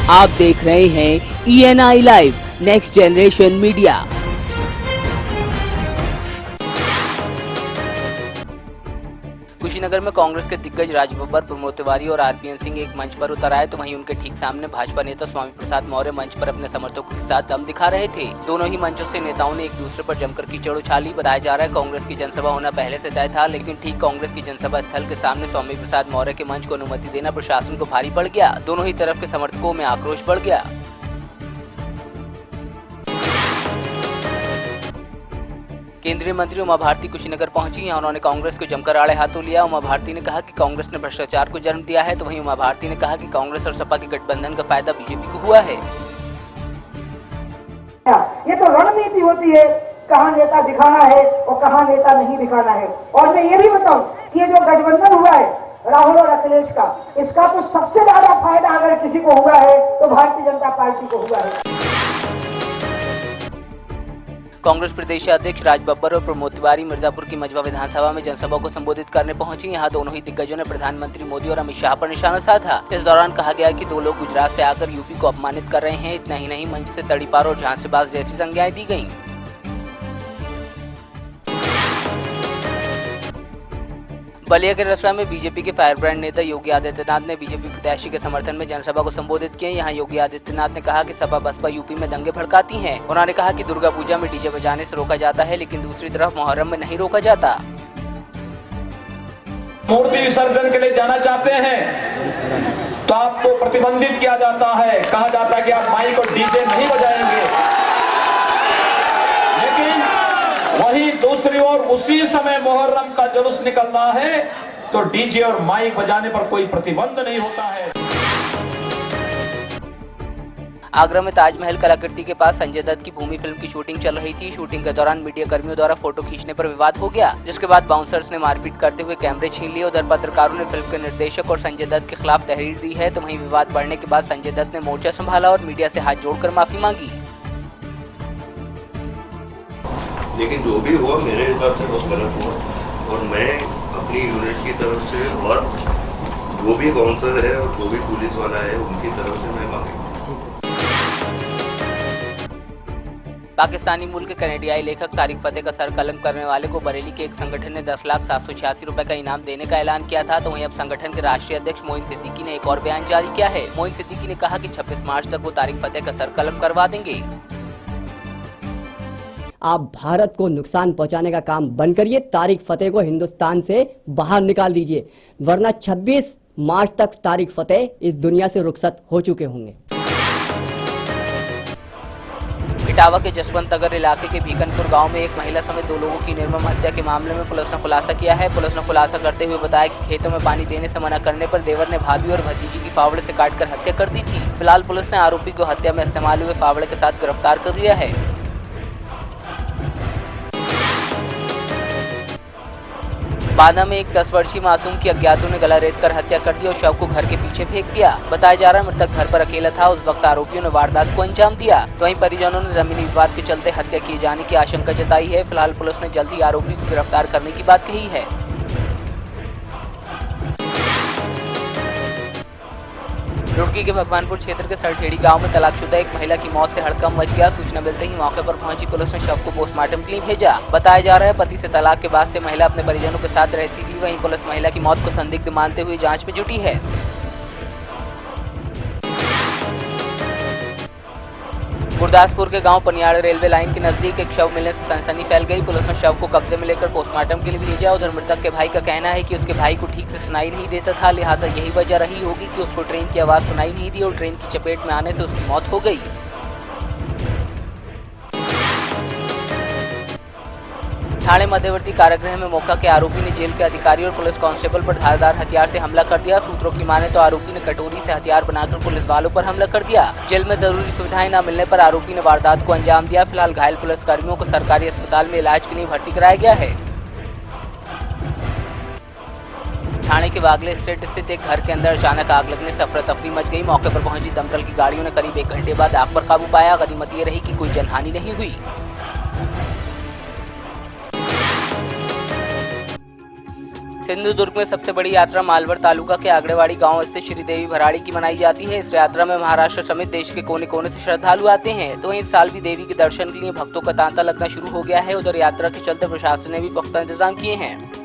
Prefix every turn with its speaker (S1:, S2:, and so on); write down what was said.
S1: आप देख रहे हैं ENI live next generation media. Kushinagar में कांग्रेस के दिग्गज राज बब्बर, प्रमोद तिवारी और आरपीएन सिंह एक मंच पर उतर आए तो वहीं उनके ठीक सामने भाजपा नेता स्वामी प्रसाद मौर्य मंच पर अपने समर्थकों के साथ दम दिखा रहे थे। दोनों ही मंचों से नेताओं ने एक दूसरे पर जमकर कीचड़ उछाली। बताया जा रहा है कांग्रेस की जनसभा होना पहले से तय था, लेकिन ठीक कांग्रेस की जनसभा स्थल के सामने स्वामी प्रसाद मौर्य के मंच को अनुमति देना प्रशासन को भारी पड़ गया। दोनों ही तरफ के समर्थकों में आक्रोश बढ़ गया। केंद्रीय मंत्री उमा भारती कुशीनगर पहुंची। यहाँ उन्होंने कांग्रेस को जमकर आड़े हाथों लिया। उमा भारती ने कहा कि कांग्रेस ने भ्रष्टाचार को जन्म दिया है, तो वहीं उमा भारती ने कहा कि कांग्रेस और सपा के गठबंधन का फायदा बीजेपी को हुआ है।
S2: ये तो रणनीति होती है, कहाँ नेता दिखाना है और कहाँ नेता नहीं दिखाना है। और मैं ये भी बताऊं कि ये जो गठबंधन हुआ है राहुल और अखिलेश का, इसका तो सबसे ज्यादा फायदा अगर किसी को हुआ है तो भारतीय जनता पार्टी को हुआ है।
S1: कांग्रेस प्रदेश अध्यक्ष राज बब्बर और प्रमोद तिवारी मिर्जापुर की मजवा विधानसभा में जनसभा को संबोधित करने पहुंची। यहां दोनों ही दिग्गजों ने प्रधानमंत्री मोदी और अमित शाह पर निशाना साधा। इस दौरान कहा गया कि दो लोग गुजरात से आकर यूपी को अपमानित कर रहे हैं। इतना ही नहीं, मंच से तड़ीपार और झांसेबाज जैसी संज्ञाएं दी गयी। बलिया के रसवा में बीजेपी के फायर ब्रांड नेता योगी आदित्यनाथ ने बीजेपी प्रत्याशी के समर्थन में जनसभा को संबोधित किया। यहाँ योगी आदित्यनाथ ने कहा कि सपा बसपा यूपी में दंगे भड़काती हैं। उन्होंने कहा कि दुर्गा पूजा में डीजे बजाने से रोका जाता है, लेकिन दूसरी तरफ मुहर्रम में नहीं रोका जाता।
S3: मूर्ति विसर्जन के लिए जाना चाहते हैं तो आपको प्रतिबंधित किया जाता है, कहा जाता है कि आप माइक और डीजे नहीं बजाएंगे। लेकिन वही दूसरी ओर उसी समय मुहर्रम का जुलूस निकलना है तो डीजे और माइक बजाने पर कोई प्रतिबंध नहीं होता है।
S1: आगरा में ताजमहल कलाकृति के पास संजय दत्त की भूमि फिल्म की शूटिंग चल रही थी। शूटिंग के दौरान मीडिया कर्मियों द्वारा फोटो खींचने पर विवाद हो गया, जिसके बाद बाउंसर्स ने मारपीट करते हुए कैमरे छीन लिए। उधर पत्रकारों ने फिल्म के निर्देशक और संजय दत्त के खिलाफ तहरीर दी है, तो वहीं विवाद बढ़ने के बाद संजय दत्त ने मोर्चा संभाला और मीडिया से हाथ जोड़कर माफी मांगी।
S4: लेकिन जो भी हुआ मेरे हिसाब से बहुत गलत हुआ और मैं अपनी यूनिट की तरफ से और जो भी बाउंसर है और जो भी पुलिस वाला है उनकी तरफ से मैं माफी।
S1: पाकिस्तानी मूल के कनेडियाई लेखक तारिक फतेह का सर कलम करने वाले को बरेली के एक संगठन ने 10,786 रुपए का इनाम देने का ऐलान किया था, तो वहीं अब संगठन के राष्ट्रीय अध्यक्ष मोइन सिद्दीकी ने एक और बयान जारी किया है। मोइन सिद्दीकी ने कहा कि 26 मार्च तक वो तारिक फतेह का सर कलम करवा देंगे।
S5: आप भारत को नुकसान पहुंचाने का काम बंद करिए, तारिक फतेह को हिंदुस्तान से बाहर निकाल दीजिए, वरना 26 मार्च तक तारिक फतेह इस दुनिया से रुखसत हो चुके होंगे।
S1: इटावा के जसवंत नगर इलाके के भीकनपुर गांव में एक महिला समेत 2 लोगों की निर्मम हत्या के मामले में पुलिस ने खुलासा किया है। पुलिस ने खुलासा करते हुए बताया कि खेतों में पानी देने से मना करने पर देवर ने भाभी और भतीजी की फावड़े से काटकर हत्या कर दी थी। फिलहाल पुलिस ने आरोपी को हत्या में इस्तेमाल हुए फावड़े के साथ गिरफ्तार कर लिया है। बांदा में एक 10 वर्षीय मासूम की अज्ञातों ने गला रेतकर हत्या कर दी और शव को घर के पीछे फेंक दिया। बताया जा रहा है मृतक घर पर अकेला था। उस वक्त आरोपियों ने वारदात को अंजाम दिया, तो वहीं परिजनों ने जमीनी विवाद के चलते हत्या किए जाने की आशंका जताई है। फिलहाल पुलिस ने जल्दी आरोपी को गिरफ्तार करने की बात कही है। रुड़की के भगवानपुर क्षेत्र के सरठेड़ी गांव में तलाकशुदा एक महिला की मौत से हड़कंप मच गया। सूचना मिलते ही मौके पर पहुंची पुलिस ने शव को पोस्टमार्टम के लिए भेजा। बताया जा रहा है पति से तलाक के बाद से महिला अपने परिजनों के साथ रहती थी। वहीं पुलिस महिला की मौत को संदिग्ध मानते हुए जांच में जुटी है। गुरदासपुर के गांव पनियाड़ रेलवे लाइन के नजदीक एक शव मिलने से सनसनी फैल गई। पुलिस ने शव को कब्जे में लेकर पोस्टमार्टम के लिए भेजा। उधर मृतक के भाई का कहना है कि उसके भाई को ठीक से सुनाई नहीं देता था, लिहाजा यही वजह रही होगी कि उसको ट्रेन की आवाज सुनाई नहीं दी और ट्रेन की चपेट में आने से उसकी मौत हो गई। थाने मध्यवर्ती कारागृह में मौका के आरोपी ने जेल के अधिकारी और पुलिस कांस्टेबल पर धारदार हथियार से हमला कर दिया। सूत्रों की माने तो आरोपी ने कटोरी से हथियार बनाकर पुलिस वालों पर हमला कर दिया। जेल में जरूरी सुविधाएं न मिलने पर आरोपी ने वारदात को अंजाम दिया। फिलहाल घायल पुलिस कर्मियों को सरकारी अस्पताल में इलाज के लिए भर्ती कराया गया है। ठाणे के वागले स्टेट स्थित एक घर के अंदर अचानक आग लगने से अफरा तफरी मच गई। मौके पर पहुंची दमकल की गाड़ियों ने करीब 1 घंटे बाद आग पर काबू पाया। गनीमत ये रही कि कोई जनहानि नहीं हुई। सिंधुदुर्ग में सबसे बड़ी यात्रा मालवर तालुका के आगड़ेवाड़ी गांव स्थित श्री देवी भराड़ी की मनाई जाती है। इस यात्रा में महाराष्ट्र समेत देश के कोने कोने से श्रद्धालु आते हैं। तो इस साल भी देवी के दर्शन के लिए भक्तों का तांता लगना शुरू हो गया है। उधर यात्रा के चलते प्रशासन ने भी पुख्ता इंतजाम किए हैं।